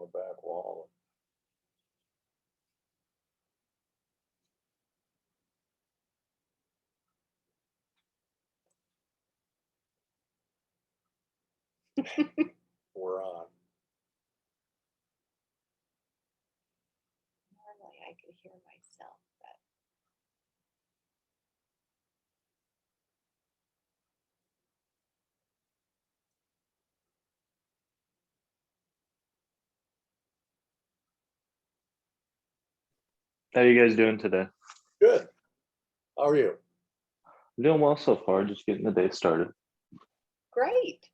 the back wall. We're on. Normally I could hear myself, but How are you guys doing today? Good. How are you? I'm doing well so far, just getting the day started. great.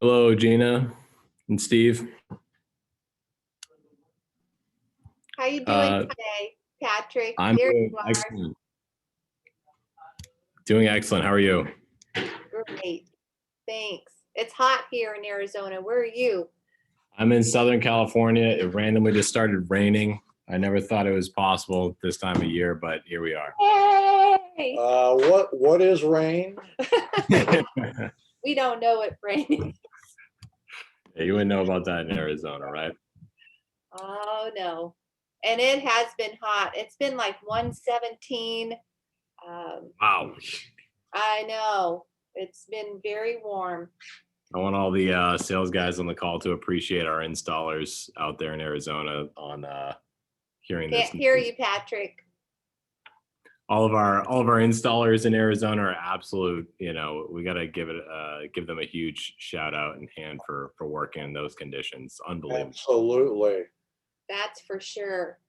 Hello, Gina and Steve. How you doing today, Patrick? I'm There doing you are. excellent. Doing excellent. How are you? Great. Thanks. It's hot here in Arizona. Where are you? I'm in Southern California. It randomly just started raining. I never thought it was possible this time of year, but here we are. Hey! What is rain? We don't know what rain. Yeah, you wouldn't know about that in Arizona, right? Oh no. And it has been hot. It's been like 117. Wow. I know. It's been very warm. I want all the sales guys on the call to appreciate our installers out there in Arizona on hearing this. Can't hear you, Patrick. All of our installers in Arizona are absolute. You know, we got to give them a huge shout out and hand for working in those conditions. Unbelievable. Absolutely. That's for sure.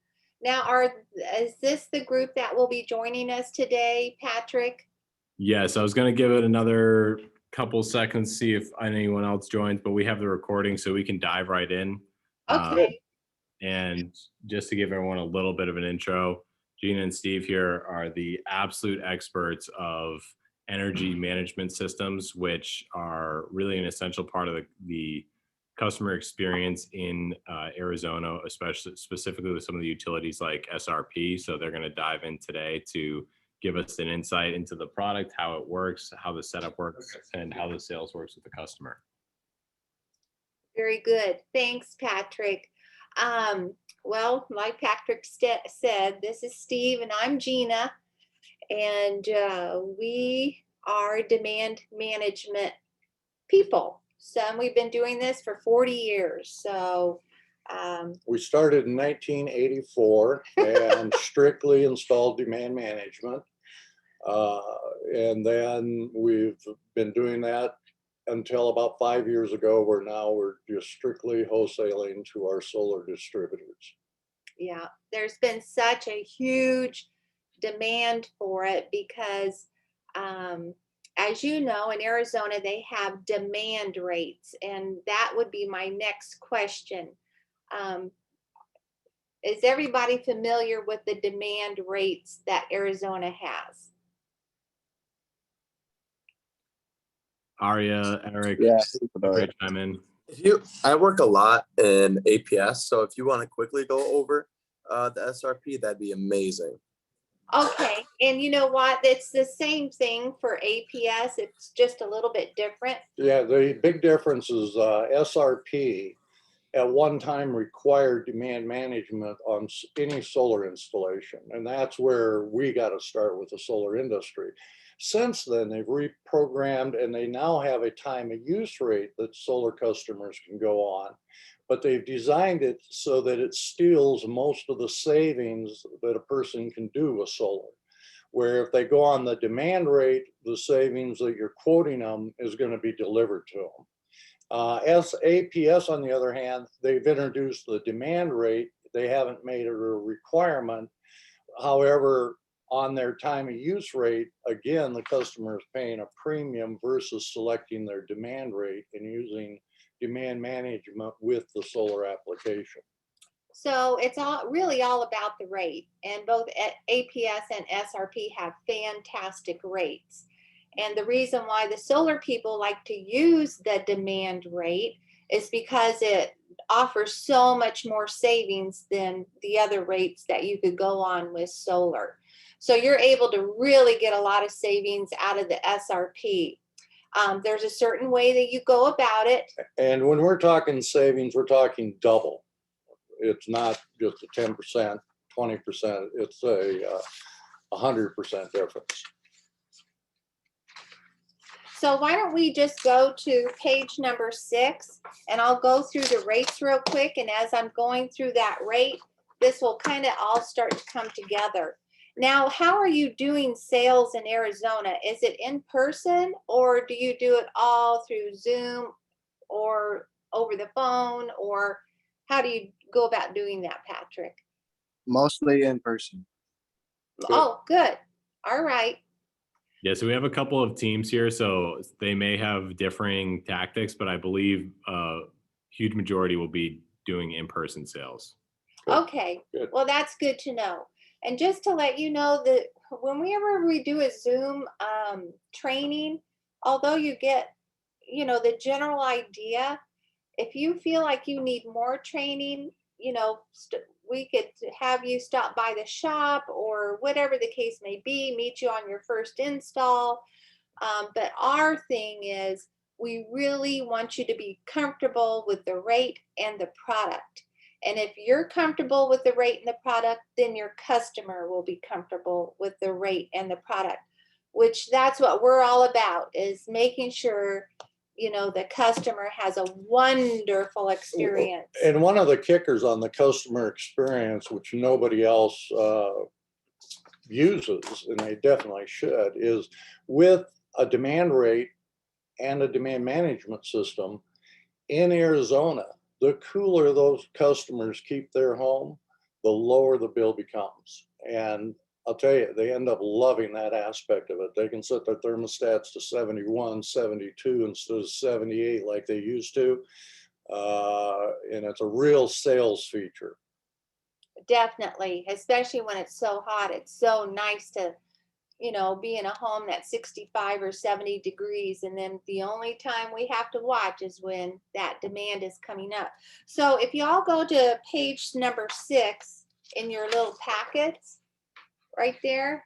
Now, is this the group that will be joining us today, Patrick? Yes, I was going to give it another couple seconds, see if anyone else joins, but we have the recording, so we can dive right in. Okay. And just to give everyone a little bit of an intro, Gina and Steve here are the absolute experts of energy management systems, which are really an essential part of the customer experience in Arizona, especially specifically with some of the utilities like SRP. So they're going to dive in today to give us an insight into the product, how it works, how the setup works, and how the sales works with the customer. Very good. Thanks, Patrick. Well, like Patrick said, this is Steve and I'm Gina, and we are demand management people. Some we've been doing this for 40 years. So We started in 1984 and strictly installed demand management. And then we've been doing that until about 5 years ago, where now we're just strictly wholesaling to our solar distributors. yeah, there's been such a huge demand for it because, as you know, in Arizona, they have demand rates. And that would be my next question. Is everybody familiar with the demand rates that Arizona has? Aria, Eric, Yeah. great chime in. I work a lot in APS, so if you want to quickly go over the SRP, that'd be amazing. Okay, and you know what? It's the same thing for APS. It's just a little bit different. Yeah, the big difference is SRP at one time required demand management on any solar installation. And that's where we got to start with the solar industry. Since then, they've reprogrammed and they now have a time of use rate that solar customers can go on. But they've designed it so that it steals most of the savings that a person can do with solar. Where if they go on the demand rate, the savings that you're quoting them is going to be delivered to them. APS, on the other hand, they've introduced the demand rate. They haven't made it a requirement. However, on their time of use rate, again, the customer is paying a premium versus selecting their demand rate and using demand management with the solar application. So it's really all about the rate. And both APS and SRP have fantastic rates. And the reason why the solar people like to use the demand rate is because it offers so much more savings than the other rates that you could go on with solar. So you're able to really get a lot of savings out of the SRP. There's a certain way that you go about it. And when we're talking savings, we're talking double. It's not just a 10%, 20%, it's a 100% difference. So why don't we just go to page number 6 and I'll go through the rates real quick. And as I'm going through that rate, this will kind of all start to come together. Now, how are you doing sales in Arizona? Is it in person or do you do it all through Zoom or over the phone, or how do you go about doing that, Patrick? Mostly in person. Oh, good. All right. Yeah, so we have a couple of teams here, so they may have differing tactics, but I believe a huge majority will be doing in-person sales. Good. Okay, Good. well, that's good to know. And just to let you know that whenever we do a Zoom training, although you get, the general idea, if you feel like you need more training, we could have you stop by the shop or whatever the case may be, meet you on your first install. But our thing is, we really want you to be comfortable with the rate and the product. And if you're comfortable with the rate and the product, then your customer will be comfortable with the rate and the product, which that's what we're all about, is making sure, the customer has a wonderful experience. And one of the kickers on the customer experience, which nobody else uses, and they definitely should, is with a demand rate and a demand management system in Arizona, the cooler those customers keep their home, the lower the bill becomes. And I'll tell you, they end up loving that aspect of it. They can set their thermostats to 71, 72 instead of 78 like they used to. And it's a real sales feature. Definitely, especially when it's so hot. It's so nice to, be in a home that's 65 or 70 degrees. And then the only time we have to watch is when that demand is coming up. So if you all go to page number 6 in your little packets, right there.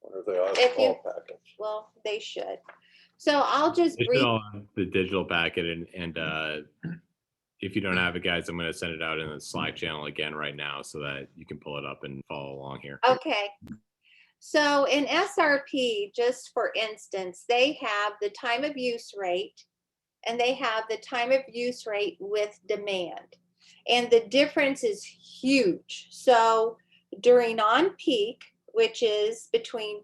Wonder if they are If you- all package. Well, they should. So I'll just They should brief. all have the digital packet, and if you don't have it, guys, I'm going to send it out in the Slack channel again right now so that you can pull it up and follow along here. Okay. So in SRP, just for instance, they have the time of use rate and they have the time of use rate with demand. And the difference is huge. So during on-peak, which is between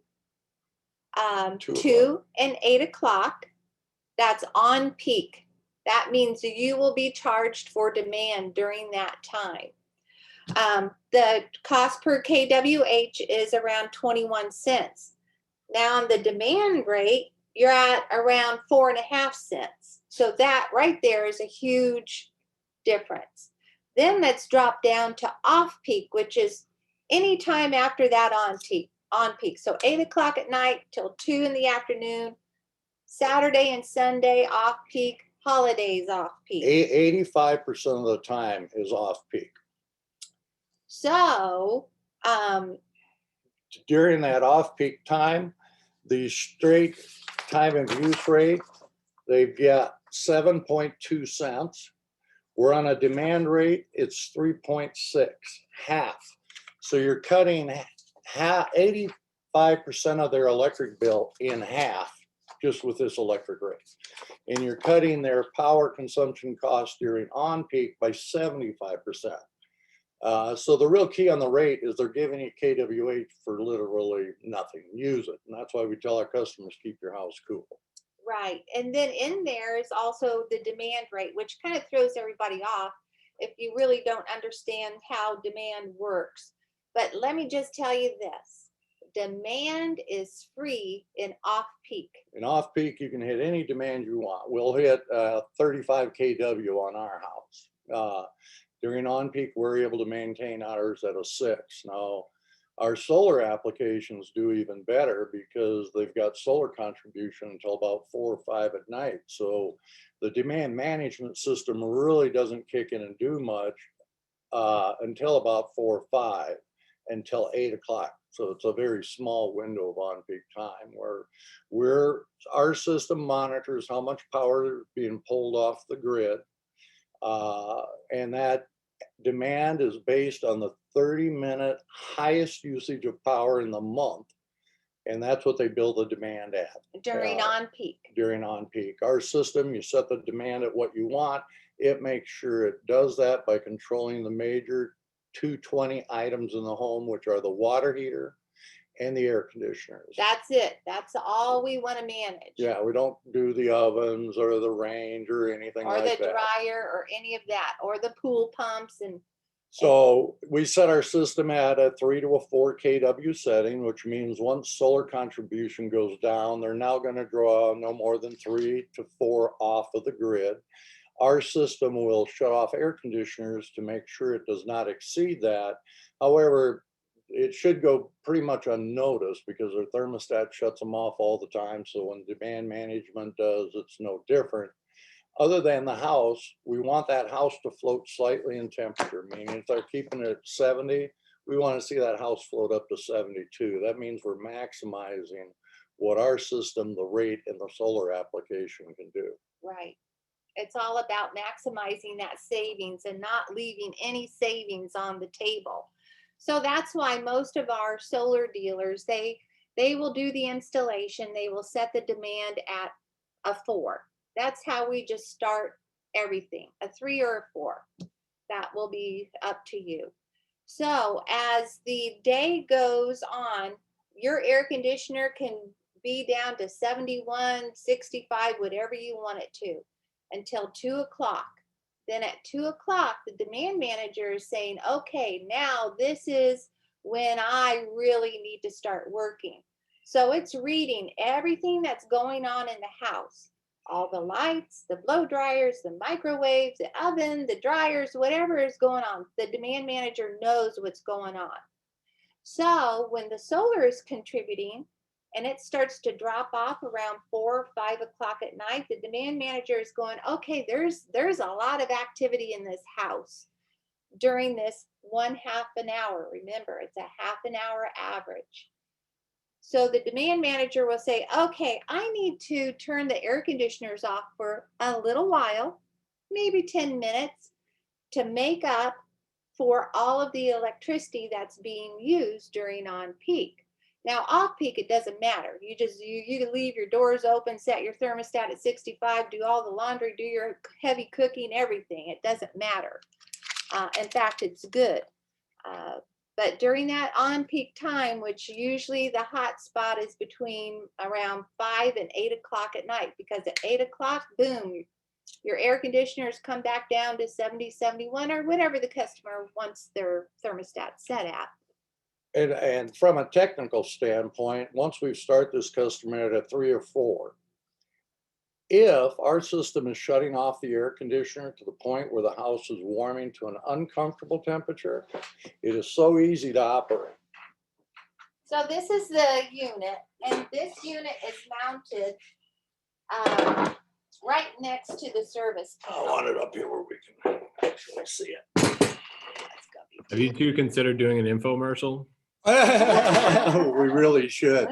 2 and 8 o'clock, that's on peak. That means you will be charged for demand during that time. The cost per kWh is around 21 cents. Now on the demand rate, you're at around 4.5 cents. So that right there is a huge difference. Then let's drop down to off peak, which is any time after that on peak. So 8 o'clock at night till 2 in the afternoon, Saturday and Sunday off peak, holidays off peak. 85% of the time is off peak. So, During that off peak time, the straight time of use rate, they've got 7.2 cents. We're on a demand rate, it's 3.6, half. So you're cutting 85% of their electric bill in half just with this electric rate. And you're cutting their power consumption cost during on peak by 75%. So the real key on the rate is they're giving you kWh for literally nothing. Use it. And that's why we tell our customers, keep your house cool. right. And then in there is also the demand rate, which kind of throws everybody off if you really don't understand how demand works. But let me just tell you this. Demand is free in off peak. In off peak, you can hit any demand you want. We'll hit 35 kW on our house. During on peak, we're able to maintain ours at a 6. Now, our solar applications do even better because they've got solar contribution until about 4 or 5 at night. So the demand management system really doesn't kick in and do much until about 4 or 5, until 8 o'clock. So it's a very small window of on-peak time where our system monitors how much power is being pulled off the grid. And that demand is based on the 30-minute highest usage of power in the month. And that's what they build the demand at. During on peak. During on peak. Our system, you set the demand at what you want. It makes sure it does that by controlling the major 220 items in the home, which are the water heater and the air conditioners. That's it. That's all we want to manage. Yeah, we don't do the ovens or the range or anything Or like the that. dryer or any of that, or the pool pumps and So we set our system at a 3 to a 4 kW setting, which means once solar contribution goes down, they're now going to draw no more than 3 to 4 off of the grid. Our system will shut off air conditioners to make sure it does not exceed that. However, it should go pretty much unnoticed because our thermostat shuts them off all the time. So when demand management does, it's no different. Other than the house, we want that house to float slightly in temperature, meaning if they're keeping it at 70, we want to see that house float up to 72. That means we're maximizing what our system, the rate, and the solar application can do. right. It's all about maximizing that savings and not leaving any savings on the table. So that's why most of our solar dealers, they will do the installation, they will set the demand at a 4. That's how we just start everything, a 3 or a 4. That will be up to you. So as the day goes on, your air conditioner can be down to 71, 65, whatever you want it to, until 2 o'clock. Then at 2 o'clock, the demand manager is saying, okay, now this is when I really need to start working. So it's reading everything that's going on in the house, all the lights, the blow dryers, the microwaves, the oven, the dryers, whatever is going on. The demand manager knows what's going on. So when the solar is contributing, and it starts to drop off around 4 or 5 o'clock at night, the demand manager is going, okay, there's a lot of activity in this house during this 1/2 an hour. Remember, it's a 1/2 an hour average. So the demand manager will say, okay, I need to turn the air conditioners off for a little while, maybe 10 minutes, to make up for all of the electricity that's being used during on peak. Now, off-peak, it doesn't matter. You can leave your doors open, set your thermostat at 65, do all the laundry, do your heavy cooking, everything. It doesn't matter. In fact, it's good. But during that on-peak time, which usually the hot spot is between around 5 and 8 o'clock at night, because at 8 o'clock, boom, your air conditioners come back down to 70, 71, or whatever the customer wants their thermostat set at. And from a technical standpoint, once we start this customer at a 3 or 4, if our system is shutting off the air conditioner to the point where the house is warming to an uncomfortable temperature, it is so easy to operate. So this is the unit, and this unit is mounted right next to the service I panel. want it up here where we can actually see it. Let's go. Have you two considered doing an infomercial? We really should.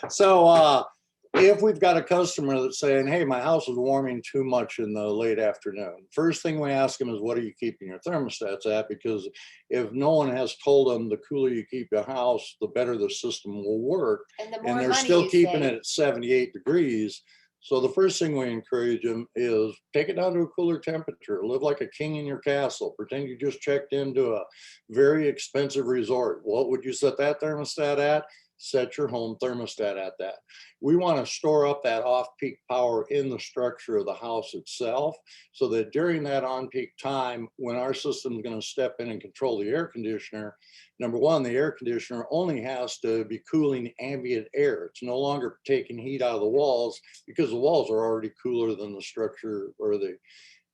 So if we've got a customer that's saying, hey, my house is warming too much in the late afternoon, first thing we ask them is, what are you keeping your thermostats at? Because if no one has told them the cooler you keep your house, the better the system will work. And the more And they're money still you keeping save. it at 78 degrees. So the first thing we encourage them is take it down to a cooler temperature, live like a king in your castle, pretend you just checked into a very expensive resort. What would you set that thermostat at? Set your home thermostat at that. We want to store up that off-peak power in the structure of the house itself, so that during that on-peak time, when our system is going to step in and control the air conditioner, number one, the air conditioner only has to be cooling ambient air. It's no longer taking heat out of the walls, because the walls are already cooler than the structure or the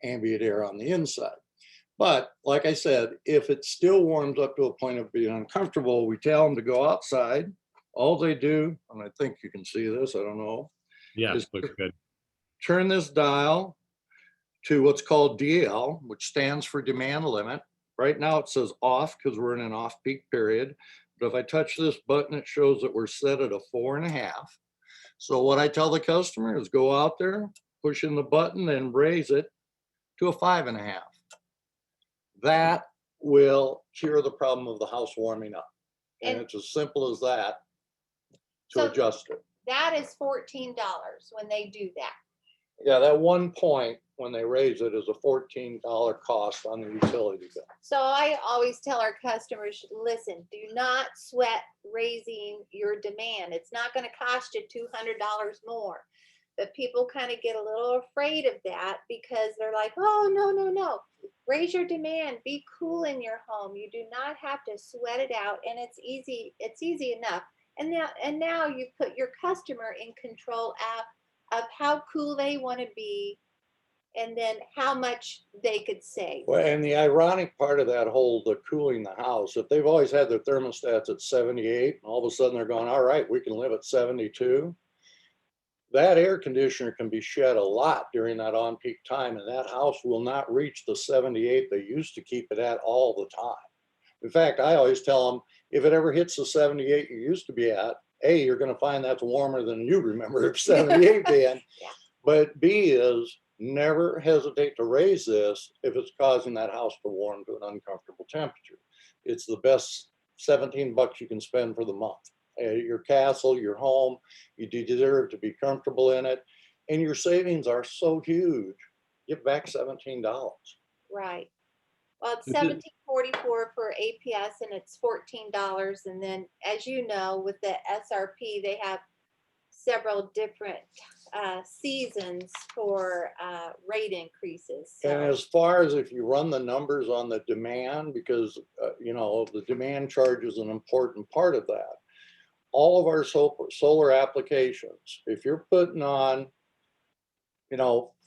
ambient air on the inside. But like I said, if it still warms up to a point of being uncomfortable, we tell them to go outside. All they do, and I think you can see this, I don't know, Yeah, Is- looks good. turn this dial to what's called DL, which stands for demand limit. Right now it says off because we're in an off-peak period. But if I touch this button, it shows that we're set at a 4.5. So what I tell the customer is go out there, push in the button and raise it to a 5.5. That will cure the problem of the house warming up. And And- it's as simple as that to So- adjust it. That is $14 when they do that. Yeah, that 1 point when they raise it is a $14 cost on the utility bill. So I always tell our customers, listen, do not sweat raising your demand. It's not going to cost you $200 more. But people kind of get a little afraid of that because they're like, oh, no. Raise your demand, be cool in your home. You do not have to sweat it out, and it's easy enough. And now you put your customer in control of how cool they want to be, and then how much they could save. Well, and the ironic part of that whole, the cooling the house, if they've always had their thermostats at 78, and all of a sudden they're going, all right, we can live at 72. That air conditioner can be shed a lot during that on-peak time, and that house will not reach the 78 they used to keep it at all the time. In fact, I always tell them, if it ever hits the 78 you used to be at, A, you're going to find that's warmer than you remember 78 being. Yeah. But B is never hesitate to raise this if it's causing that house to warm to an uncomfortable temperature. It's the best $17 you can spend for the month. Your castle, your home, you deserve to be comfortable in it. And your savings are so huge. Give back $17. Right. Well, it's This is- $17.44 for APS, and it's $14. And then, as you know, with the SRP, they have several different seasons for rate increases. And So, as far as if you run the numbers on the demand, because, the demand charge is an important part of that. All of our solar applications, if you're putting on,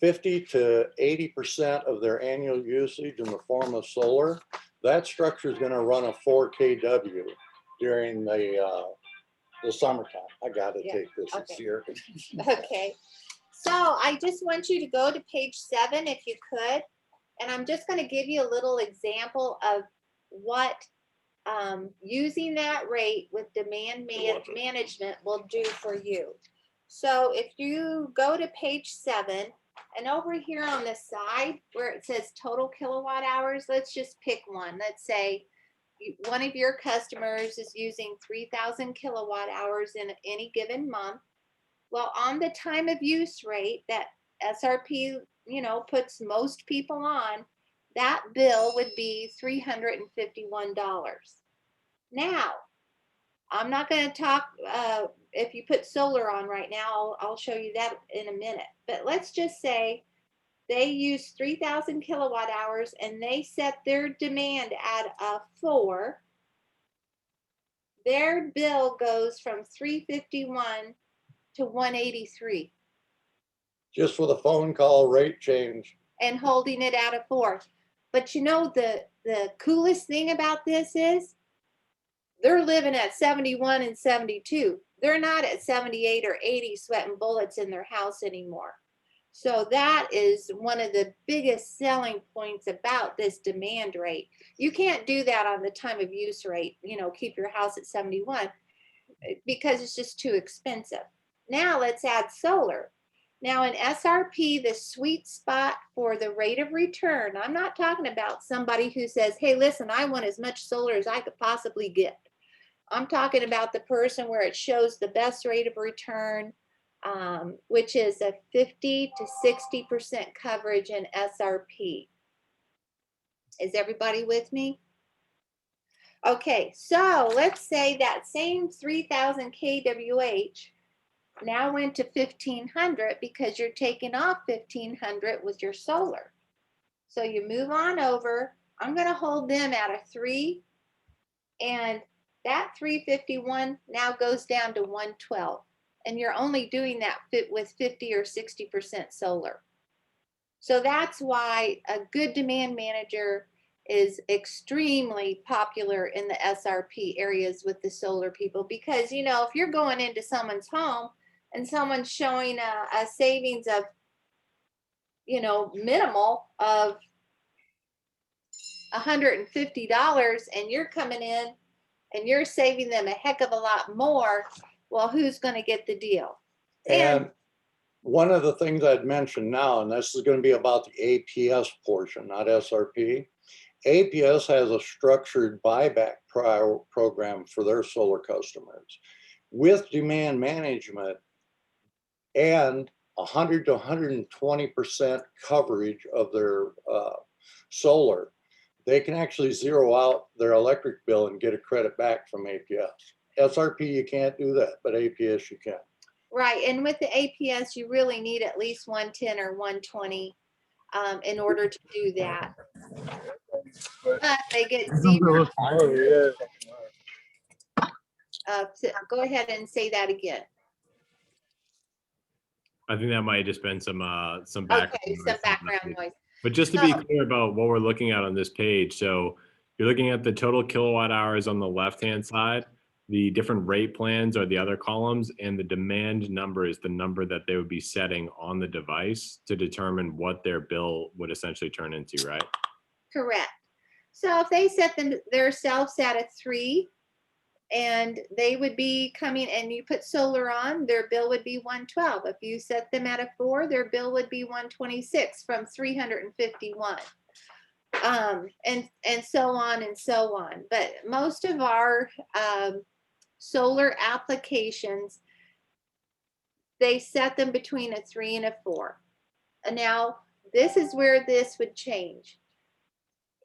50 to 80% of their annual usage in the form of solar, that structure is going to run a 4 kW during the summertime. I got to Yeah, take this. It's okay. here. okay. So I just want you to go to page 7 if you could. And I'm just going to give you a little example of what using that rate with demand management will do for you. So if you go to page 7, and over here on the side where it says total kilowatt hours, let's just pick one. Let's say one of your customers is using 3,000 kilowatt hours in any given month. Well, on the time of use rate that SRP, puts most people on, that bill would be $351. Now, I'm not going to talk, if you put solar on right now, I'll show you that in a minute. But let's just say they use 3,000 kilowatt hours and they set their demand at a 4. Their bill goes from 351 to 183 Just with a phone call rate change. and holding it at a 4. But the coolest thing about this is they're living at 71 and 72. They're not at 78 or 80 sweating bullets in their house anymore. So that is one of the biggest selling points about this demand rate. You can't do that on the time of use rate, keep your house at 71 because it's just too expensive. Now let's add solar. Now in SRP, the sweet spot for the rate of return, I'm not talking about somebody who says, hey, listen, I want as much solar as I could possibly get. I'm talking about the person where it shows the best rate of return, which is a 50 to 60% coverage in SRP. Is everybody with me? Okay, so let's say that same 3,000 kWh now went to 1,500 because you're taking off 1,500 with your solar. So you move on over. I'm going to hold them at a 3, and that 351 now goes down to 112. And you're only doing that with 50 or 60% solar. So that's why a good demand manager is extremely popular in the SRP areas with the solar people, because if you're going into someone's home and someone's showing a savings of minimal of $150 and you're coming in and you're saving them a heck of a lot more, well, who's going to get the deal? And one of the things I'd mention now, and this is going to be about the APS portion, not SRP. APS has a structured buyback program for their solar customers. With demand management and 100 to 120% coverage of their solar, they can actually zero out their electric bill and get a credit back from APS. SRP, you can't do that, but APS you can. Right, and with the APS, you really need at least 110 or 120 in order to do that. But they get zero. Go ahead and say that again. I think that might have just been some background Okay, noise some from background the- noise. But just to be So- clear about what we're looking at on this page, so you're looking at the total kilowatt hours on the left-hand side, the different rate plans are the other columns, and the demand number is the number that they would be setting on the device to determine what their bill would essentially turn into, right? Correct. So if they set themselves at a 3, and they would be coming and you put solar on, their bill would be 112. If you set them at a 4, their bill would be 126 from 351. And so on and so on. But most of our solar applications, they set them between a 3 and a 4. And now this is where this would change.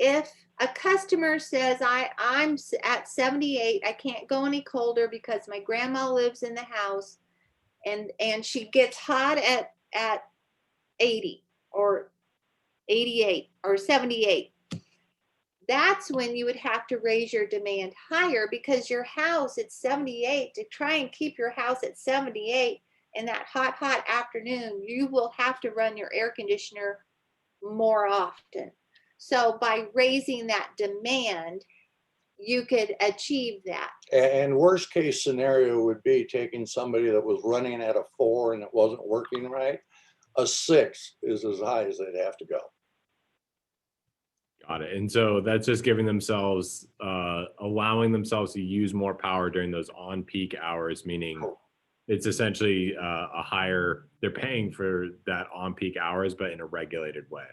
If a customer says, I'm at 78, I can't go any colder because my grandma lives in the house, and she gets hot at 80 or 88 or 78, that's when you would have to raise your demand higher, because your house at 78, to try and keep your house at 78 in that hot afternoon, you will have to run your air conditioner more often. So by raising that demand, you could achieve that. And worst case scenario would be taking somebody that was running at a 4 and it wasn't working right. A 6 is as high as they'd have to go. Got it. And so that's just giving themselves, allowing themselves to use more power during those on-peak hours, meaning it's essentially a higher, they're paying for that on-peak hours, but in a regulated way.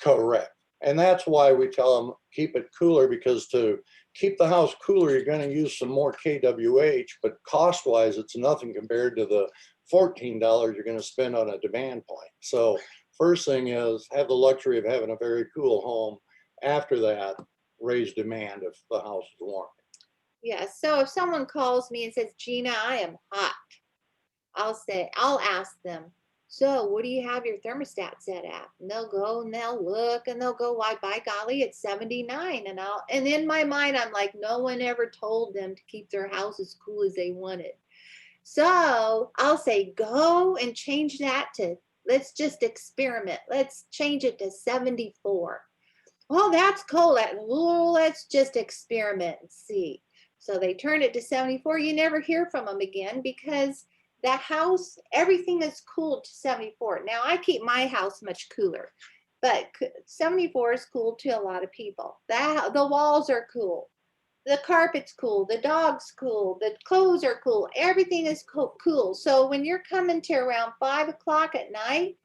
Correct. And that's why we tell them, keep it cooler, because to keep the house cooler, you're gonna use some more kWh, but cost-wise, it's nothing compared to the $14 you're gonna spend on a demand point. So first thing is have the luxury of having a very cool home. After that, raise demand if the house is warm. Yeah, so if someone calls me and says, Gina, I am hot, I'll ask them, so what do you have your thermostat set at? And they'll go and they'll look and they'll go, why, by golly, it's 79. And in my mind, I'm like, no one ever told them to keep their house as cool as they wanted. So I'll say, go and change that to, let's just experiment. Let's change it to 74. Well, that's cold. Let's just experiment and see. So they turn it to 74. You never hear from them again because the house, everything is cooled to 74. Now I keep my house much cooler, but 74 is cool to a lot of people. The walls are cool. The carpet's cool. The dog's cool. The clothes are cool. Everything is cool. So when you're coming to around 5 o'clock at night,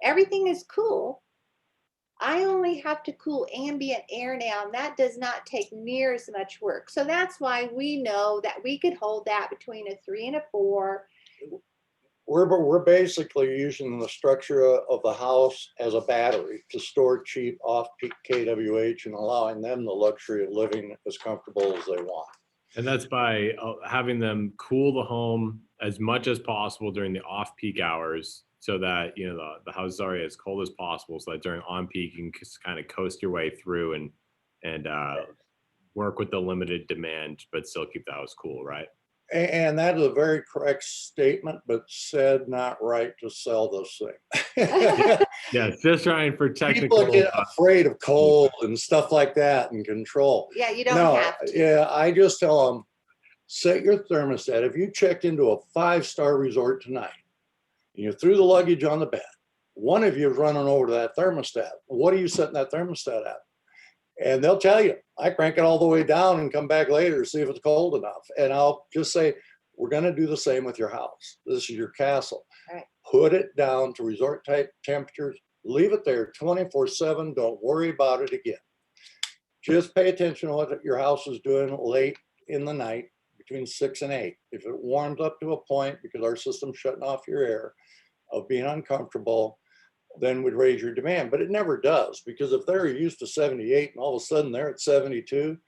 everything is cool. I only have to cool ambient air now, and that does not take near as much work. So that's why we know that we could hold that between a 3 and a 4. We're basically using the structure of the house as a battery to store cheap off-peak kWh and allowing them the luxury of living as comfortable as they want. And that's by having them cool the home as much as possible during the off-peak hours, so that the house is already as cold as possible, so that during on-peak you can just kind of coast your way through and work with the limited demand, but still keep the house cool, right? And that is a very correct statement, but said not right to sell this thing. Yeah, just trying for technical. People get afraid of cold and stuff like that and control. Yeah, you don't No, have to. yeah, I just tell them, set your thermostat. If you checked into a 5-star resort tonight, and you threw the luggage on the bed, one of you is running over to that thermostat. What are you setting that thermostat at? And they'll tell you. I crank it all the way down and come back later to see if it's cold enough. And I'll just say, we're going to do the same with your house. This is your castle. Right. Put it down to resort type temperatures. Leave it there 24/7. Don't worry about it again. Just pay attention to what your house is doing late in the night between 6 and 8. If it warms up to a point, because our system's shutting off your air, of being uncomfortable, then would raise your demand. But it never does, because if they're used to 78 and all of a sudden they're at 72,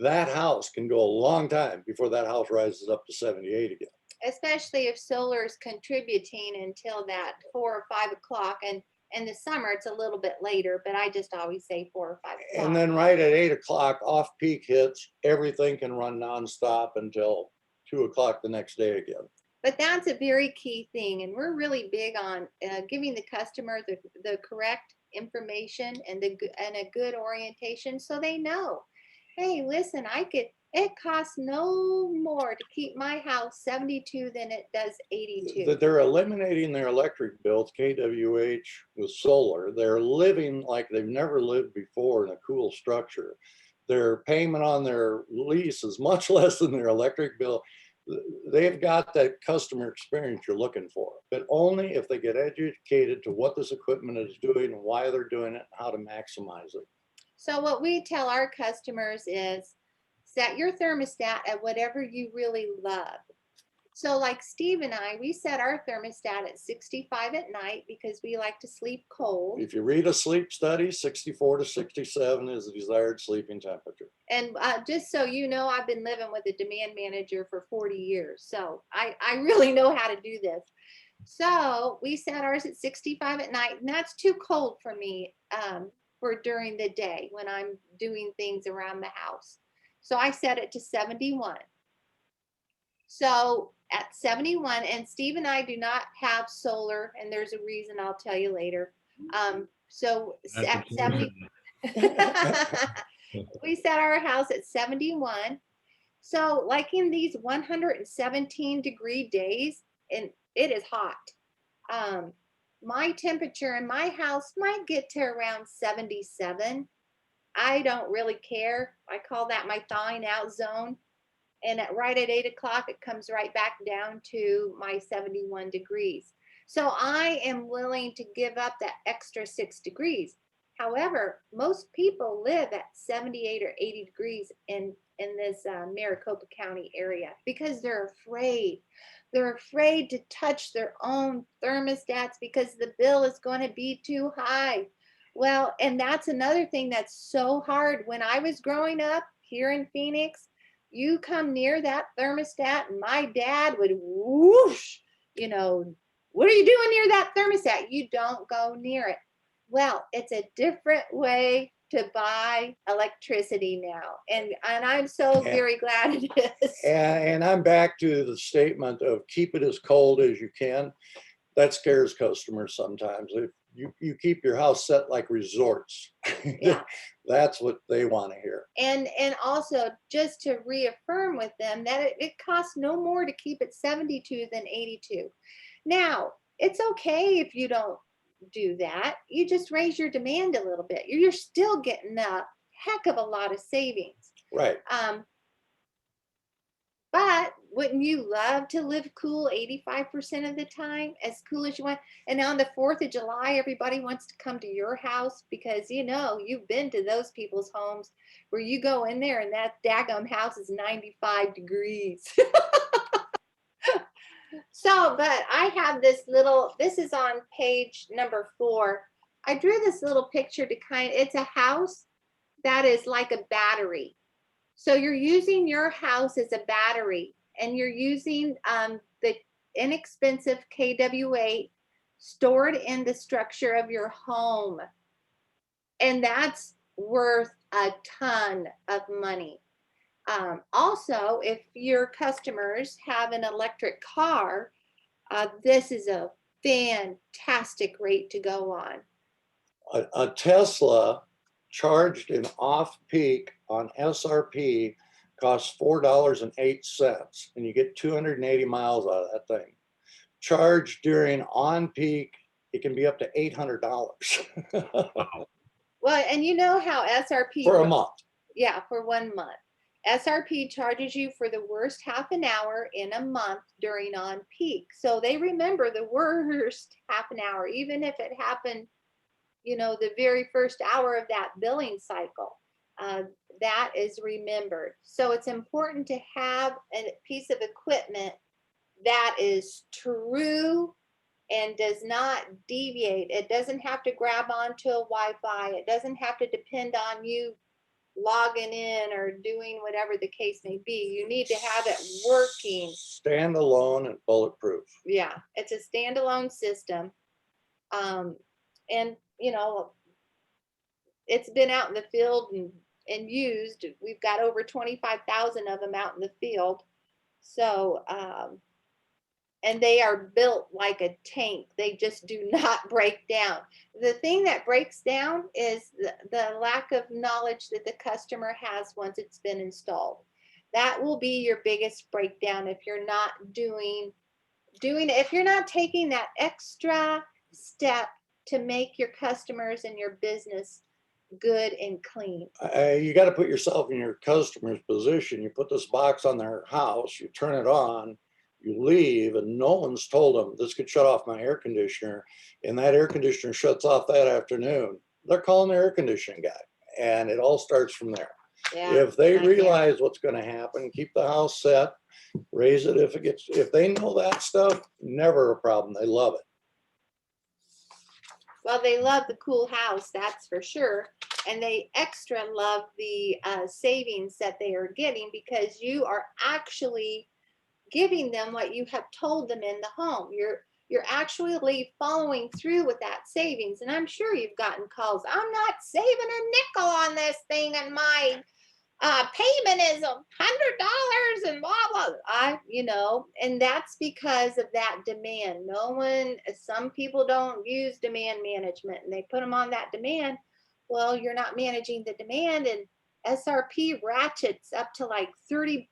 that house can go a long time before that house rises up to 78 again. Especially if solar is contributing until that 4 or 5 o'clock. And in the summer, it's a little bit later, but I just always say 4 or 5 o'clock. And then right at 8 o'clock, off peak hits, everything can run nonstop until 2 o'clock the next day again. But that's a very key thing. And we're really big on giving the customer the correct information and a good orientation, so they know, hey, listen, it costs no more to keep my house 72 than it does 82. That they're eliminating their electric bills, kWh with solar. They're living like they've never lived before in a cool structure. Their payment on their lease is much less than their electric bill. They've got that customer experience you're looking for, but only if they get educated to what this equipment is doing and why they're doing it and how to maximize it. So what we tell our customers is set your thermostat at whatever you really love. So like Steve and I, we set our thermostat at 65 at night because we like to sleep cold. If you read a sleep study, 64 to 67 is the desired sleeping temperature. And just so you know, I've been living with a demand manager for 40 years. So I really know how to do this. So we set ours at 65 at night, and that's too cold for me for during the day when I'm doing things around the house. So I set it to 71. So at 71, and Steve and I do not have solar, and there's a reason I'll tell you later. So at 70, we set our house at 71. So like in these 117-degree days, and it is hot. My temperature in my house might get to around 77. I don't really care. I call that my thawing out zone. And right at 8 o'clock, it comes right back down to my 71 degrees. So I am willing to give up that extra 6 degrees. However, most people live at 78 or 80 degrees in this Maricopa County area because they're afraid. They're afraid to touch their own thermostats because the bill is going to be too high. Well, and that's another thing that's so hard. When I was growing up here in Phoenix, you come near that thermostat, and my dad would whoosh, you know, what are you doing near that thermostat? You don't go near it. Well, it's a different way to buy electricity now. And I'm so Yeah. very glad it is. And I'm back to the statement of keep it as cold as you can. That scares customers sometimes. If you keep your house set like resorts, Yeah. that's what they want to hear. And also just to reaffirm with them that it costs no more to keep it 72 than 82. Now, it's okay if you don't do that. You just raise your demand a little bit. You're still getting a heck of a lot of savings. Right. But wouldn't you love to live cool 85% of the time, as cool as you want? And on the 4th of July, everybody wants to come to your house because, you know, you've been to those people's homes where you go in there and that daggum house is 95 degrees. So, but I have this is on page number 4. I drew this little picture to it's a house that is like a battery. So you're using your house as a battery, and you're using the inexpensive KW8 stored in the structure of your home. And that's worth a ton of money. Also, if your customers have an electric car, this is a fantastic rate to go on. A Tesla charged in off-peak on SRP costs $4.08, and you get 280 miles out of that thing. Charged during on-peak, it can be up to $800 Well, and you know how SRP for a month. Yeah, for 1 month. SRP charges you for the worst half an hour in a month during on peak. So they remember the worst half an hour, even if it happened, you know, the very first hour of that billing cycle. That is remembered. So it's important to have a piece of equipment that is true and does not deviate. It doesn't have to grab onto a Wi-Fi. It doesn't have to depend on you logging in or doing whatever the case may be. You need to have it working. Standalone and bulletproof. Yeah, it's a standalone system. And you know, it's been out in the field and used. We've got over 25,000 of them out in the field. So, and they are built like a tank. They just do not break down. The thing that breaks down is the lack of knowledge that the customer has once it's been installed. That will be your biggest breakdown if you're not if you're not taking that extra step to make your customers and your business good and clean. You got to put yourself in your customer's position. You put this box on their house, you turn it on, you leave, and no one's told them this could shut off my air conditioner, and that air conditioner shuts off that afternoon. They're calling the air conditioning guy, and it all starts from there. Yeah, If they I get it. realize what's going to happen, keep the house set, raise it if they know that stuff, never a problem. They love it. Well, they love the cool house, that's for sure. And they extra love the savings that they are getting because you are actually giving them what you have told them in the home. You're actually following through with that savings. And I'm sure you've gotten calls. I'm not saving a nickel on this thing, and my payment is $100 and blah blah. You know, and that's because of that demand. Some people don't use demand management, and they put them on that demand. Well, you're not managing the demand, and SRP ratchets up to like $30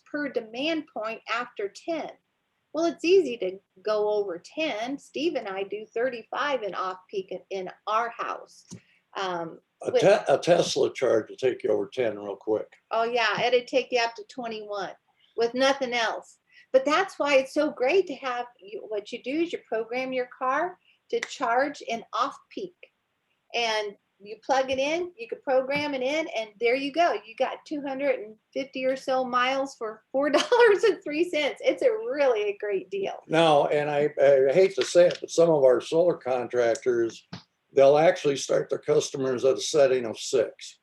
per demand point after 10. Well, it's easy to go over 10. Steve and I do 35 in off peak in our house. A Tesla charge will take you over 10 real quick. Oh yeah, it'd take you up to 21 with nothing else. But that's why it's so great to have what you do is you program your car to charge in off peak. And you plug it in, you could program it in, and there you go. You got 250 or so miles for $4.03. It's really a great deal. No, and I hate to say it, but some of our solar contractors, they'll actually start their customers at a setting of 6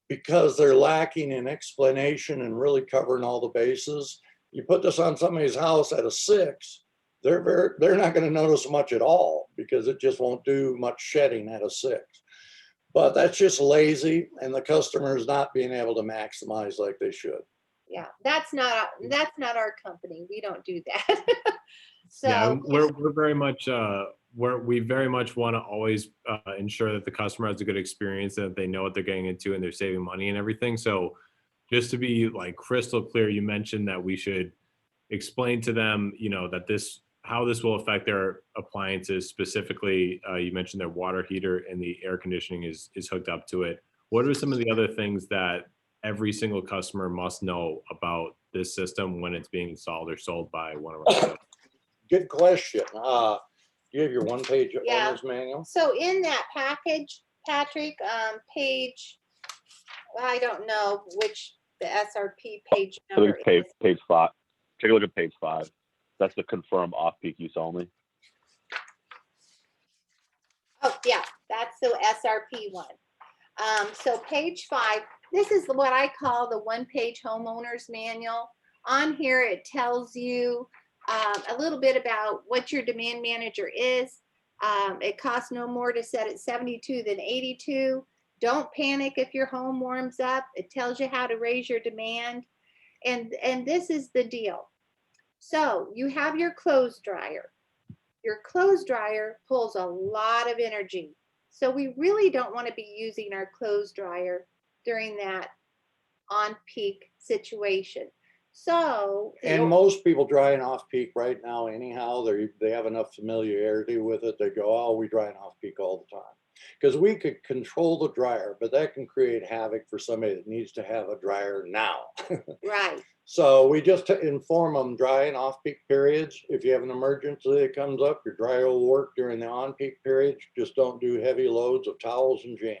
because they're lacking in explanation and really covering all the bases. You put this on somebody's house at a 6, they're not going to notice much at all because it just won't do much shedding at a 6. But that's just lazy, and the customer's not being able to maximize like they should. Yeah, that's not our company. We don't do that. So Yeah, we're very much we very much want to always ensure that the customer has a good experience, that they know what they're getting into and they're saving money and everything. So just to be like crystal clear, you mentioned that we should explain to them, you know, that how this will affect their appliances. Specifically, you mentioned their water heater and the air conditioning is hooked up to it. What are some of the other things that every single customer must know about this system when it's being installed or sold by one of our sales? Good question. You have your one-page Yeah. owner's manual? So in that package, Patrick, page, I don't know which the SRP page I number think is. page 5. Take a look at page 5. That's the confirm off-peak use only. Oh, yeah, that's the SRP one. So page 5, this is what I call the one-page homeowner's manual. On here, it tells you a little bit about what your demand manager is. It costs no more to set it 72 than 82. Don't panic if your home warms up. It tells you how to raise your demand. And this is the deal. So you have your clothes dryer. Your clothes dryer pulls a lot of energy. So we really don't want to be using our clothes dryer during that on-peak situation. So And most people drying off peak right now anyhow, they have enough familiarity with it. They go, oh, we drying off peak all the time. Because we could control the dryer, but that can create havoc for somebody that needs to have a dryer now. right. So we just inform them drying off peak periods. If you have an emergency that comes up, your dryer will work during the on peak periods. Just don't do heavy loads of towels and jeans.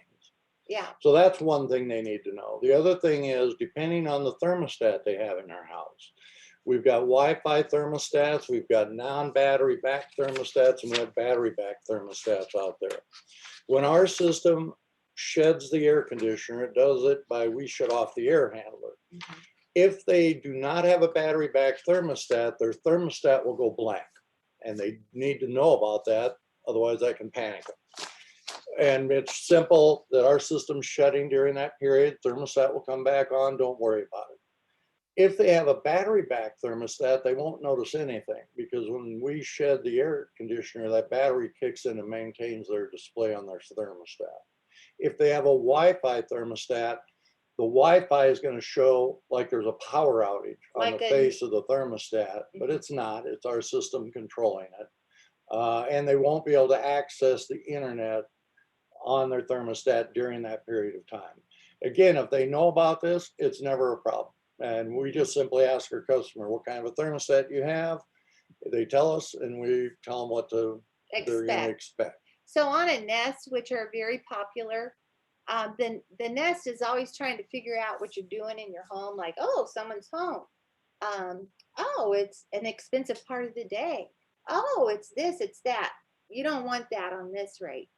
Yeah. So that's one thing they need to know. The other thing is, depending on the thermostat they have in their house, we've got Wi-Fi thermostats, we've got non-battery back thermostats, and we have battery back thermostats out there. When our system sheds the air conditioner, it does it by we shut off the air handler. Mhm. If they do not have a battery back thermostat, their thermostat will go blank. And they need to know about that, otherwise that can panic them. And it's simple that our system's shutting during that period, thermostat will come back on, don't worry about it. If they have a battery back thermostat, they won't notice anything because when we shed the air conditioner, that battery kicks in and maintains their display on their thermostat. If they have a Wi-Fi thermostat, the Wi-Fi is going to show like there's a power outage on Like the a- face of the thermostat, but it's not. It's our system controlling it. And they won't be able to access the internet on their thermostat during that period of time. Again, if they know about this, it's never a problem. And we just simply ask our customer what kind of a thermostat you have. They tell us and we tell them what they're going to expect. So on a Nest, which are very popular, the Nest is always trying to figure out what you're doing in your home. Like, oh, someone's home. Oh, it's an expensive part of the day. Oh, it's this, it's that. You don't want that on this rate.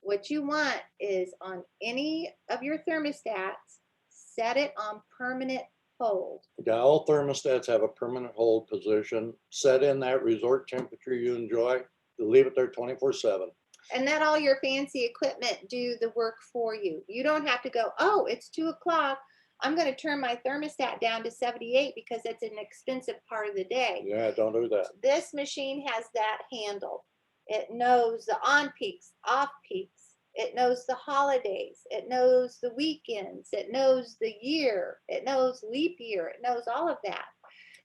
What you want is on any of your thermostats, set it on permanent hold. Yeah, all thermostats have a permanent hold position. Set in that resort temperature you enjoy. Leave it there 24/7. And let all your fancy equipment do the work for you. You don't have to go, oh, it's 2 o'clock. I'm going to turn my thermostat down to 78 because it's an expensive part of the day. Yeah, don't do that. This machine has that handled. It knows the on peaks, off peaks. It knows the holidays. It knows the weekends. It knows the year. It knows leap year. It knows all of that.